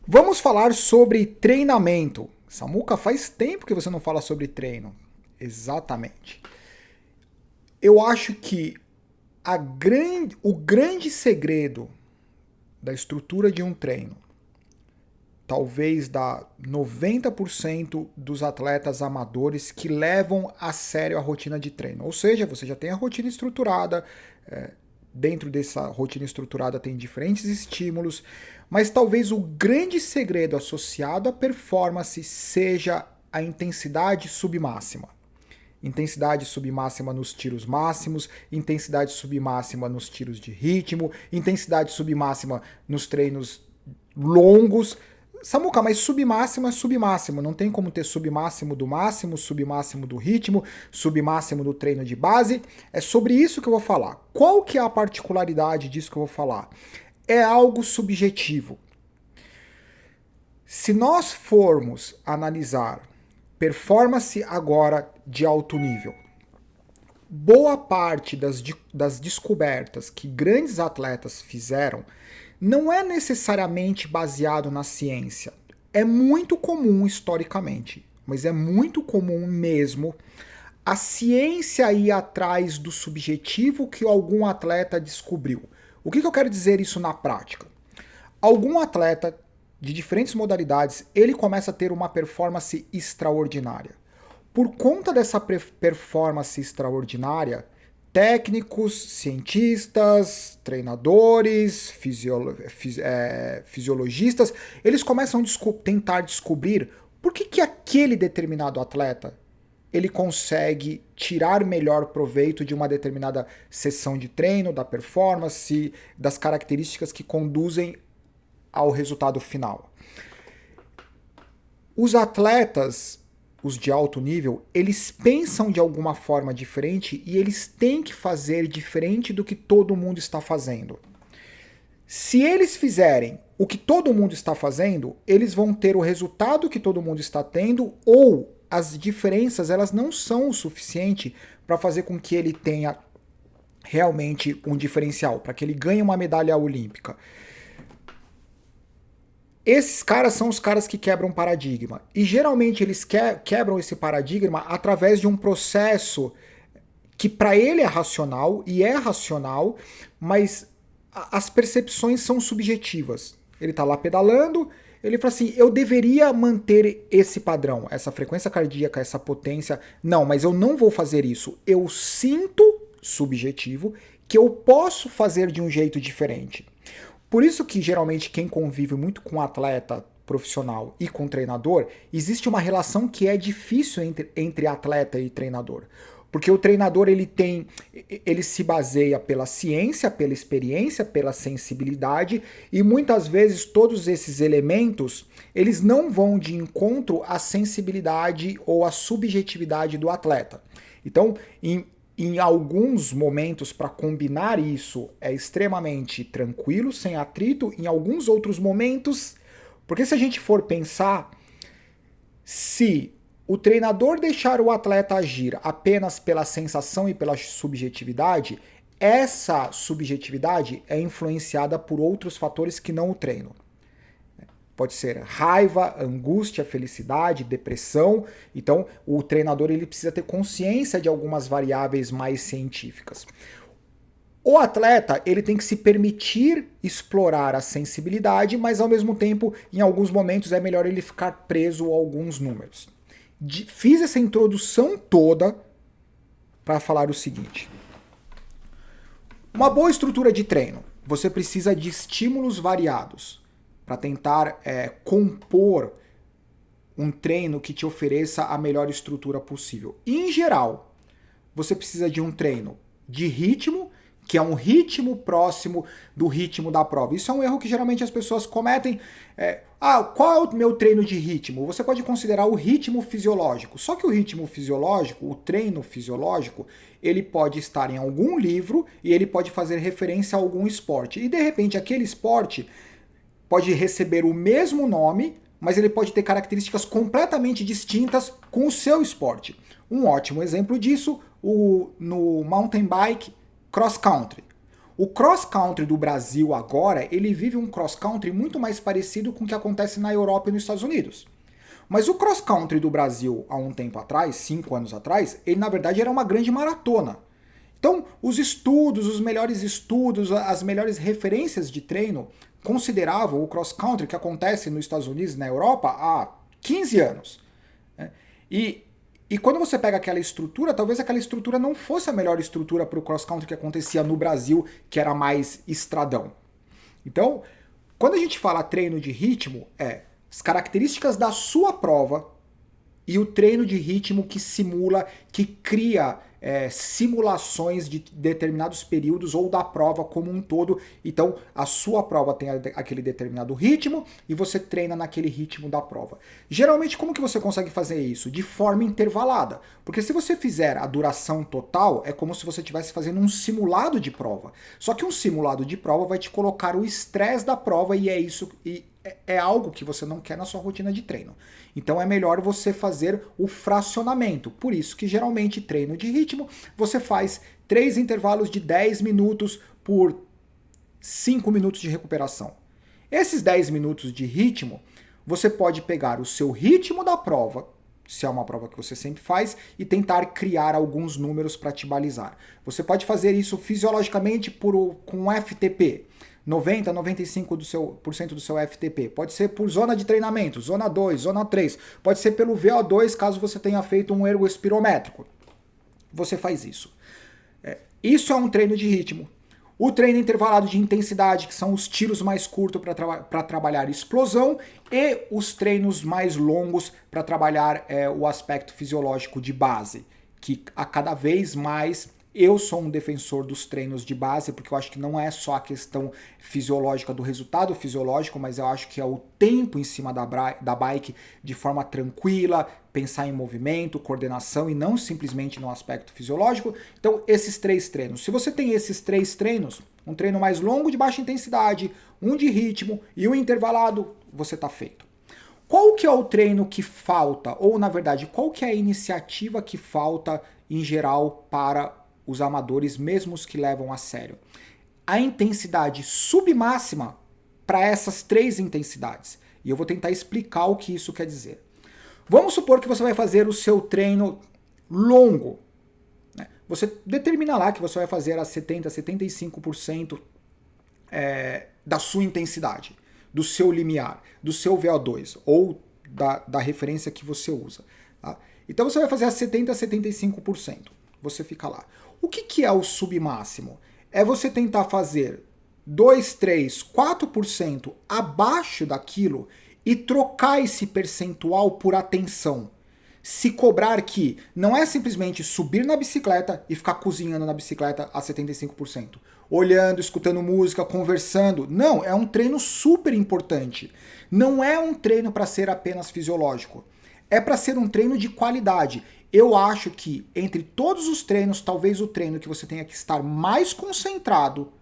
Vamos falar sobre treinamento. Samuca, faz tempo que você não fala sobre treino. Exatamente. Eu acho que o grande segredo da estrutura de um treino, talvez da 90% dos atletas amadores que levam a sério a rotina de treino. Ou seja, você já tem a rotina estruturada, dentro dessa rotina estruturada tem diferentes estímulos, mas talvez o grande segredo associado à performance seja a intensidade submáxima. Intensidade submáxima nos tiros máximos, intensidade submáxima nos tiros de ritmo, intensidade submáxima nos treinos longos. Samuca, mas submáximo é submáximo, não tem como ter submáximo do ritmo, submáximo do treino de base. É sobre isso que eu vou falar. Qual que é a particularidade disso que eu vou falar? É algo subjetivo. Se nós formos analisar performance agora de alto nível, boa parte das descobertas que grandes atletas fizeram não é necessariamente baseado na ciência. É muito comum historicamente, mas é muito comum mesmo a ciência ir atrás do subjetivo que algum atleta descobriu. O que eu quero dizer isso na prática? Algum atleta de diferentes modalidades, ele começa a ter uma performance extraordinária. Por conta dessa performance extraordinária, técnicos, cientistas, treinadores, fisiologistas, eles começam a tentar descobrir por que aquele determinado atleta ele consegue tirar melhor proveito de uma determinada sessão de treino, da performance, das características que conduzem ao resultado final. Os atletas, os de alto nível, eles pensam de alguma forma diferente e eles têm que fazer diferente do que todo mundo está fazendo. Se eles fizerem o que todo mundo está fazendo, eles vão ter o resultado que todo mundo está tendo, ou as diferenças elas não são o suficiente para fazer com que ele tenha realmente um diferencial, para que ele ganhe uma medalha olímpica. Esses caras são os caras que quebram paradigma. E geralmente eles quebram esse paradigma através de um processo que para ele é racional, e é racional, mas as percepções são subjetivas. Ele tá lá pedalando, ele fala assim, eu deveria manter esse padrão, essa frequência cardíaca, essa potência. Não, mas eu não vou fazer isso. Eu sinto, subjetivo, que eu posso fazer de um jeito diferente. Por isso que geralmente quem convive muito com atleta profissional e com treinador, existe uma relação que é difícil entre atleta e treinador. Porque o treinador ele se baseia pela ciência, pela experiência, pela sensibilidade, e muitas vezes todos esses elementos, eles não vão de encontro à sensibilidade ou à subjetividade do atleta. Então, em alguns momentos, para combinar isso, é extremamente tranquilo, sem atrito. Em alguns outros momentos, porque se a gente for pensar, se o treinador deixar o atleta agir apenas pela sensação e pela subjetividade, essa subjetividade é influenciada por outros fatores que não o treino. Pode ser raiva, angústia, felicidade, depressão. Então, o treinador ele precisa ter consciência de algumas variáveis mais científicas. O atleta ele tem que se permitir explorar a sensibilidade, mas ao mesmo tempo, em alguns momentos, é melhor ele ficar preso a alguns números. Fiz essa introdução toda para falar o seguinte. Uma boa estrutura de treino. Você precisa de estímulos variados para tentar compor um treino que te ofereça a melhor estrutura possível. Em geral, você precisa de um treino de ritmo, que é um ritmo próximo do ritmo da prova. Isso é um erro que geralmente as pessoas cometem. Qual é o meu treino de ritmo? Você pode considerar o ritmo fisiológico. Só que o ritmo fisiológico, o treino fisiológico, ele pode estar em algum livro e ele pode fazer referência a algum esporte. E de repente aquele esporte pode receber o mesmo nome, mas ele pode ter características completamente distintas com o seu esporte. Um ótimo exemplo disso, no mountain bike cross country. O cross-country do Brasil agora, ele vive um cross-country muito mais parecido com o que acontece na Europa e nos Estados Unidos. Mas o cross-country do Brasil, há um tempo atrás, 5 anos atrás, ele na verdade era uma grande maratona. Então, os estudos, as melhores referências de treino consideravam o cross-country que acontece nos Estados Unidos e na Europa há 15 anos. Né? E quando você pega aquela estrutura, talvez aquela estrutura não fosse a melhor estrutura para o cross-country que acontecia no Brasil, que era mais estradão. Então, quando a gente fala treino de ritmo, as características da sua prova e o treino de ritmo que simula, que cria simulações de determinados períodos ou da prova como um todo. Então, a sua prova tem aquele determinado ritmo e você treina naquele ritmo da prova. Geralmente, como que você consegue fazer isso? De forma intervalada. Porque se você fizer a duração total, é como se você estivesse fazendo um simulado de prova. Só que um simulado de prova vai te colocar o estresse da prova e é algo que você não quer na sua rotina de treino. Então é melhor você fazer o fracionamento. Por isso que geralmente treino de ritmo, você faz 3 intervalos de 10 minutos por 5 minutos de recuperação. Esses 10 minutos de ritmo, você pode pegar o seu ritmo da prova, se é uma prova que você sempre faz, e tentar criar alguns números para te balizar. Você pode fazer isso fisiologicamente com FTP. 90, 95% do seu FTP. Pode ser por zona de treinamento, zona 2, zona 3. Pode ser pelo VO2, caso você tenha feito um ergo espirométrico. Você faz isso. Isso é um treino de ritmo. O treino intervalado de intensidade, que são os tiros mais curtos para trabalhar explosão, e os treinos mais longos para trabalhar o aspecto fisiológico de base, que a cada vez mais eu sou um defensor dos treinos de base, porque eu acho que não é só a questão fisiológica do resultado fisiológico, mas eu acho que é o tempo em cima da bike de forma tranquila, pensar em movimento, coordenação e não simplesmente no aspecto fisiológico. Então, esses 3 treinos. Se você tem esses 3 treinos, um treino mais longo de baixa intensidade, um de ritmo e um intervalado, você está feito. Qual que é o treino que falta? Ou, na verdade, qual que é a iniciativa que falta, em geral, para os amadores, mesmo os que levam a sério? A intensidade submáxima para essas 3 intensidades. E eu vou tentar explicar o que isso quer dizer. Vamos supor que você vai fazer o seu treino longo. Né? Você determina lá que você vai fazer a 70%, 75% da sua intensidade, do seu limiar, do seu VO2 ou da referência que você usa. Tá? Então você vai fazer a 70%, 75%. Você fica lá. O que é o submáximo? É você tentar fazer 2, 3, 4% abaixo daquilo e trocar esse percentual por atenção. Se cobrar que não é simplesmente subir na bicicleta e ficar cozinhando na bicicleta a 75%. Olhando, escutando música, conversando. Não, é um treino super importante. Não é um treino para ser apenas fisiológico. É para ser um treino de qualidade. Eu acho que entre todos os treinos, talvez o treino que você tenha que estar mais concentrado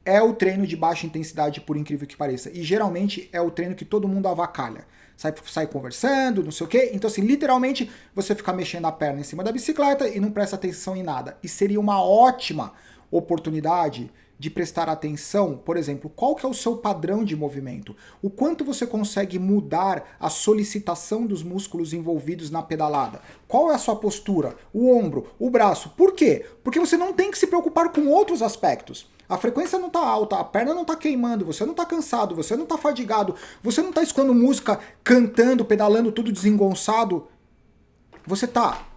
é o treino de baixa intensidade, por incrível que pareça. E geralmente é o treino que todo mundo avacalha. Sai conversando, não sei o quê. Então, assim, literalmente, você fica mexendo a perna em cima da bicicleta e não presta atenção em nada. E seria uma ótima oportunidade de prestar atenção, por exemplo, qual que é o seu padrão de movimento? O quanto você consegue mudar a solicitação dos músculos envolvidos na pedalada? Qual é a sua postura? O ombro, o braço. Por quê? Porque você não tem que se preocupar com outros aspectos. A frequência não está alta, a perna não está queimando, você não está cansado, você não está fadigado, você não está escutando música, cantando, pedalando, tudo desengonçado. Você está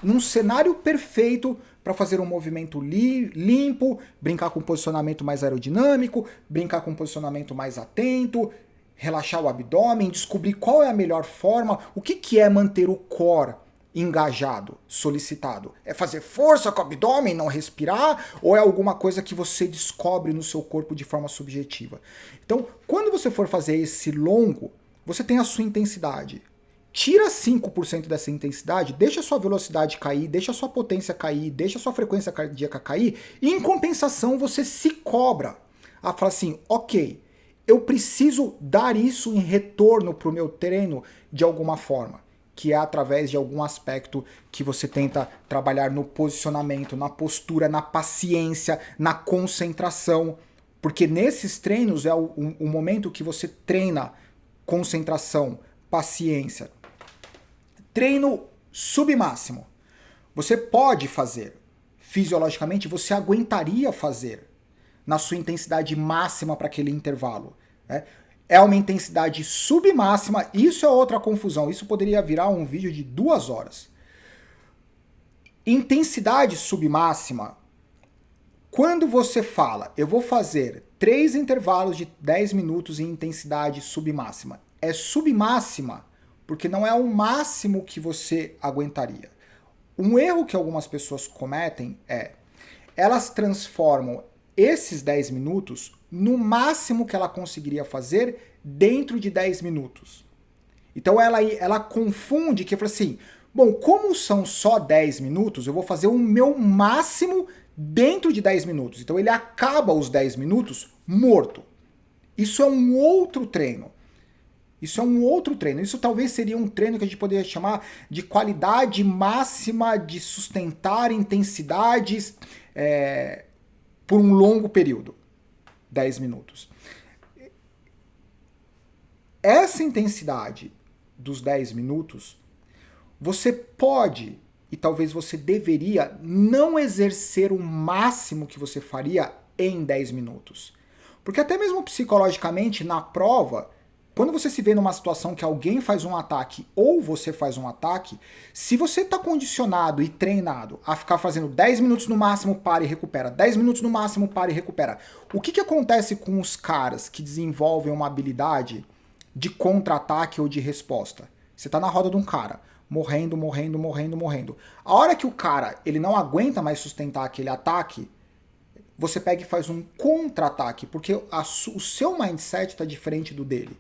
num cenário perfeito para fazer um movimento limpo, brincar com um posicionamento mais aerodinâmico, brincar com um posicionamento mais atento, relaxar o abdômen, descobrir qual é a melhor forma, o que é manter o core engajado, solicitado. É fazer força com o abdômen, não respirar, ou é alguma coisa que você descobre no seu corpo de forma subjetiva? Então, quando você for fazer esse longo, você tem a sua intensidade. Tira 5% dessa intensidade, deixa a sua velocidade cair, deixa a sua potência cair, deixa a sua frequência cardíaca cair, e em compensação você se cobra a falar assim, ok, eu preciso dar isso em retorno para o meu treino de alguma forma. que é através de algum aspecto que você tenta trabalhar no posicionamento, na postura, na paciência, na concentração. Porque nesses treinos é o momento que você treina concentração, paciência. Treino submáximo. Você pode fazer. Fisiologicamente, você aguentaria fazer na sua intensidade máxima para aquele intervalo. Né? É uma intensidade submáxima, isso é outra confusão. Isso poderia virar um vídeo de 2 horas. Intensidade submáxima, quando você fala, eu vou fazer 3 intervalos de 10 minutos em intensidade submáxima. É submáxima porque não é o máximo que você aguentaria. Um erro que algumas pessoas cometem é, elas transformam esses 10 minutos no máximo que ela conseguiria fazer dentro de 10 minutos. Então ela confunde que fala assim, bom, como são só 10 minutos, eu vou fazer o meu máximo dentro de 10 minutos. Então ele acaba os 10 minutos morto. Isso é um outro treino. Isso talvez seria um treino que a gente poderia chamar de qualidade máxima de sustentar intensidades por um longo período. 10 minutos. Essa intensidade dos 10 minutos, você pode, e talvez você deveria, não exercer o máximo que você faria em 10 minutos. Porque até mesmo psicologicamente, na prova, quando você se vê numa situação que alguém faz um ataque ou você faz um ataque, se você está condicionado e treinado a ficar fazendo 10 minutos no máximo, para e recupera, 10 minutos no máximo, para e recupera, o que acontece com os caras que desenvolvem uma habilidade de contra-ataque ou de resposta? Você está na roda de um cara, morrendo. A hora que o cara ele não aguenta mais sustentar aquele ataque, você pega e faz um contra-ataque, porque o seu mindset está diferente do dele.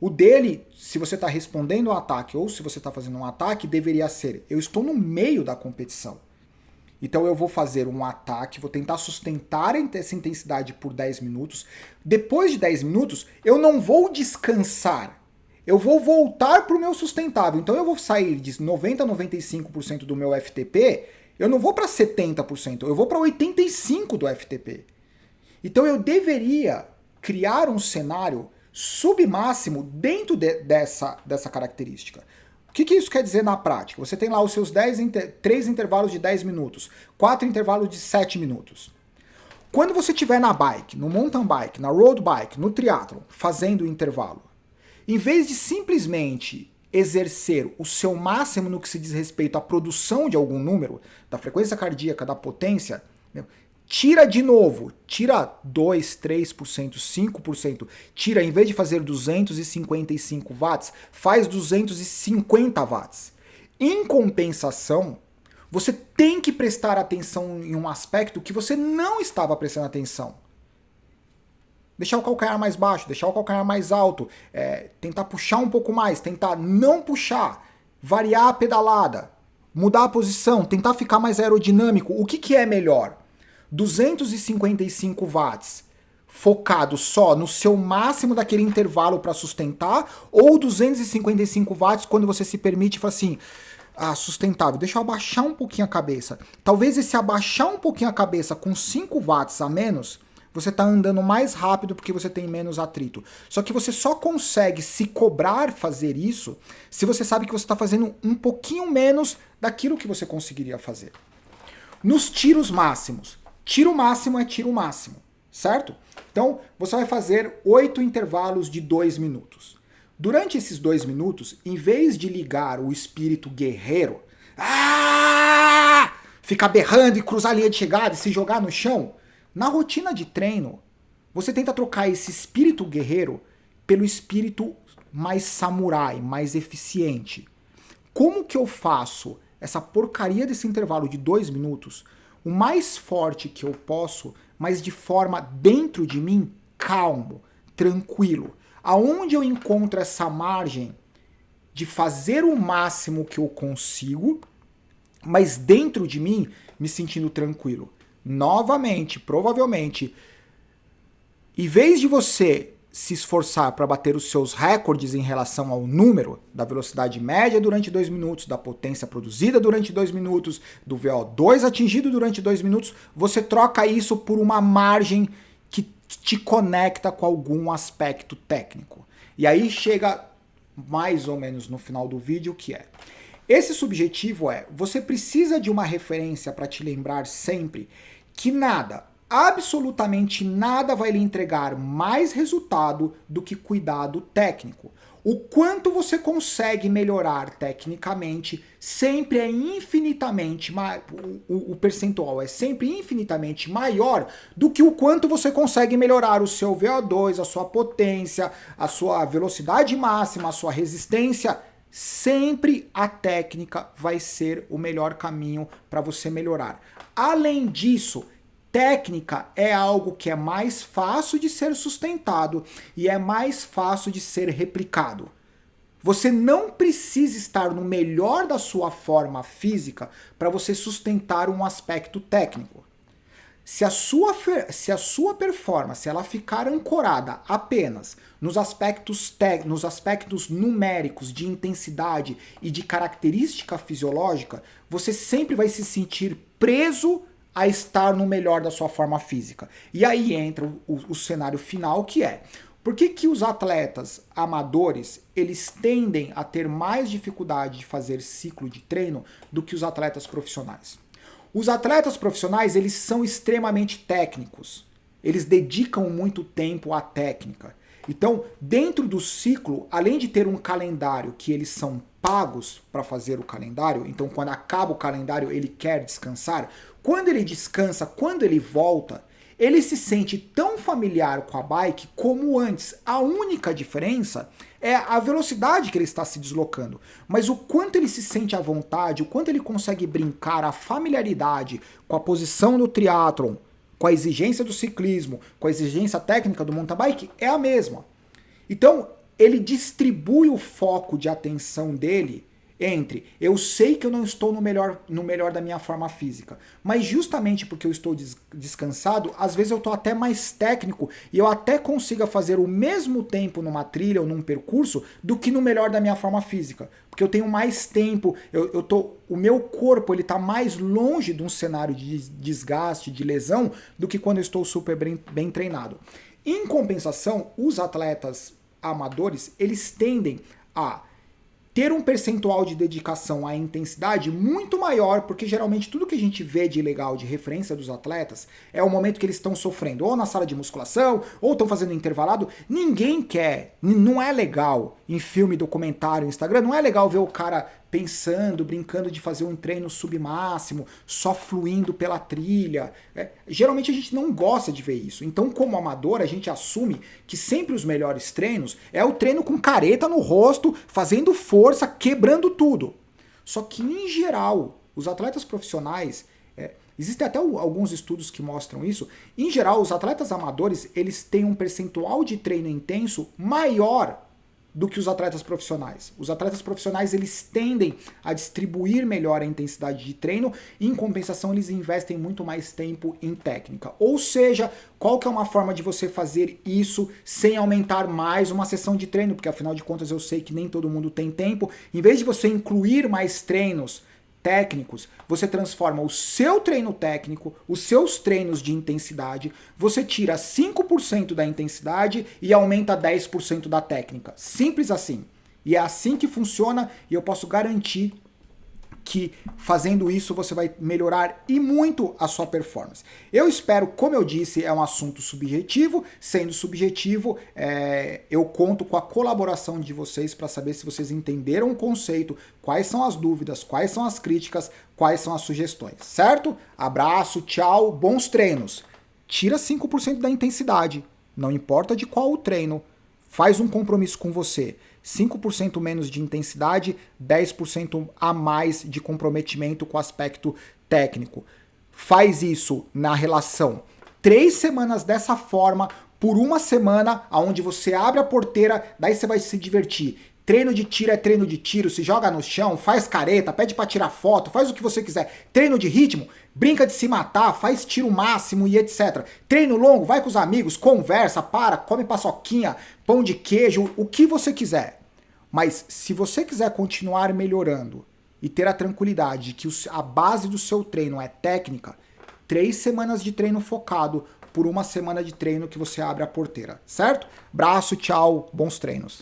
O dele, se você está respondendo ao ataque ou se você está fazendo um ataque, deveria ser, eu estou no meio da competição. Então eu vou fazer um ataque, vou tentar sustentar essa intensidade por 10 minutos. Depois de 10 minutos, eu não vou descansar. Eu vou voltar para o meu sustentável. Então eu vou sair de 90% a 95% do meu FTP, eu não vou para 70%, eu vou para 85% do FTP. Então eu deveria criar um cenário submáximo dentro dessa característica. O que isso quer dizer na prática? Você tem lá os seus 3 intervalos de 10 minutos, 4 intervalos de 7 minutos. Quando você estiver na bike, no mountain bike, na road bike, no triathlon, fazendo o intervalo, em vez de simplesmente exercer o seu máximo no que se diz respeito à produção de algum número, da frequência cardíaca, da potência, tira de novo, tira 2%, 3%, 5%, tira, em vez de fazer 255 watts, faz 250 watts. Em compensação, você tem que prestar atenção em um aspecto que você não estava prestando atenção. Deixar o calcanhar mais baixo, deixar o calcanhar mais alto, tentar puxar um pouco mais, tentar não puxar, variar a pedalada, mudar a posição, tentar ficar mais aerodinâmico. O que é melhor? 255 watts focado só no seu máximo daquele intervalo para sustentar, ou 255 watts quando você se permite e fala assim, sustentável, deixa eu abaixar um pouquinho a cabeça. Talvez esse abaixar um pouquinho a cabeça com 5 watts a menos, você está andando mais rápido porque você tem menos atrito. Só que você só consegue se cobrar fazer isso se você sabe que você está fazendo um pouquinho menos daquilo que você conseguiria fazer. Nos tiros máximos, tiro máximo é tiro máximo, certo? Então, você vai fazer 8 intervalos de 2 minutos. Durante esses 2 minutos, em vez de ligar o espírito guerreiro, ficar berrando e cruzar a linha de chegada e se jogar no chão, na rotina de treino, você tenta trocar esse espírito guerreiro pelo espírito mais samurai, mais eficiente. Como que eu faço essa porcaria desse intervalo de 2 minutos o mais forte que eu posso, mas de forma dentro de mim, calmo, tranquilo? Aonde eu encontro essa margem de fazer o máximo que eu consigo, mas dentro de mim, me sentindo tranquilo? Novamente, provavelmente, em vez de você se esforçar para bater os seus recordes em relação ao número da velocidade média durante 2 minutos, da potência produzida durante 2 minutos, do VO2 atingido durante 2 minutos, você troca isso por uma margem que te conecta com algum aspecto técnico. E aí chega mais ou menos no final do vídeo, que é: esse subjetivo você precisa de uma referência para te lembrar sempre que nada, absolutamente nada vai lhe entregar mais resultado do que cuidado técnico. O quanto você consegue melhorar tecnicamente sempre é infinitamente o percentual é sempre infinitamente maior do que o quanto você consegue melhorar o seu VO2, a sua potência, a sua velocidade máxima, a sua resistência. Sempre a técnica vai ser o melhor caminho para você melhorar. Além disso, técnica é algo que é mais fácil de ser sustentado e é mais fácil de ser replicado. Você não precisa estar no melhor da sua forma física para você sustentar um aspecto técnico. Se a sua performance ela ficar ancorada apenas nos aspectos numéricos de intensidade e de característica fisiológica, você sempre vai se sentir preso a estar no melhor da sua forma física. E aí entra o cenário final, que é: por que os atletas amadores eles tendem a ter mais dificuldade de fazer ciclo de treino do que os atletas profissionais? Os atletas profissionais, eles são extremamente técnicos. Eles dedicam muito tempo à técnica. Então, dentro do ciclo, além de ter um calendário que eles são pagos para fazer o calendário, então quando acaba o calendário ele quer descansar, quando ele descansa, quando ele volta, ele se sente tão familiar com a bike como antes. A única diferença é a velocidade que ele está se deslocando. Mas o quanto ele se sente à vontade, o quanto ele consegue brincar, a familiaridade com a posição do triatlon, com a exigência do ciclismo, com a exigência técnica do mountain bike, é a mesma. Então, ele distribui o foco de atenção dele entre: eu sei que eu não estou no melhor da minha forma física, mas justamente porque eu estou descansado, às vezes eu estou até mais técnico e eu até consigo fazer o mesmo tempo numa trilha ou num percurso do que no melhor da minha forma física, porque eu tenho mais tempo, o meu corpo está mais longe de um cenário de desgaste, de lesão, do que quando eu estou super bem treinado. Em compensação, os atletas amadores, eles tendem a ter um percentual de dedicação à intensidade muito maior, porque geralmente tudo que a gente vê de legal, de referência dos atletas, é o momento que eles estão sofrendo, ou na sala de musculação, ou estão fazendo intervalado. Ninguém quer, não é legal em filme, documentário, Instagram, não é legal ver o cara pensando, brincando de fazer um treino submáximo, só fluindo pela trilha. Geralmente a gente não gosta de ver isso. Então, como amador, a gente assume que sempre os melhores treinos é o treino com careta no rosto, fazendo força, quebrando tudo. Só que, em geral, os atletas profissionais, existem até alguns estudos que mostram isso, em geral, os atletas amadores, eles têm um percentual de treino intenso maior do que os atletas profissionais. Os atletas profissionais, eles tendem a distribuir melhor a intensidade de treino e, em compensação, eles investem muito mais tempo em técnica. Ou seja, qual que é uma forma de você fazer isso sem aumentar mais uma sessão de treino? Porque, afinal de contas, eu sei que nem todo mundo tem tempo. Em vez de você incluir mais treinos técnicos, você transforma o seu treino técnico, os seus treinos de intensidade, você tira 5% da intensidade e aumenta 10% da técnica. Simples assim. E é assim que funciona, e eu posso garantir que fazendo isso você vai melhorar e muito a sua performance. Eu espero, como eu disse, é um assunto subjetivo. Sendo subjetivo, eu conto com a colaboração de vocês para saber se vocês entenderam o conceito, quais são as dúvidas, quais são as críticas, quais são as sugestões, certo? Abraço, tchau, bons treinos. Tira 5% da intensidade, não importa de qual o treino, faz um compromisso com você. 5% menos de intensidade, 10% a mais de comprometimento com o aspecto técnico. Faz isso na relação 3 semanas dessa forma, por uma semana, onde você abre a porteira, daí você vai se divertir Treino de tiro é treino de tiro, se joga no chão, faz careta, pede pra tirar foto, faz o que você quiser. Treino de ritmo, brinca de se matar, faz tiro máximo e etc. Treino longo, vai com os amigos, conversa, come paçoquinha, pão de queijo, o que você quiser. Mas se você quiser continuar melhorando e ter a tranquilidade de que a base do seu treino é técnica, 3 semanas de treino focado por 1 semana de treino que você abre a porteira, certo? Braço, tchau, bons treinos.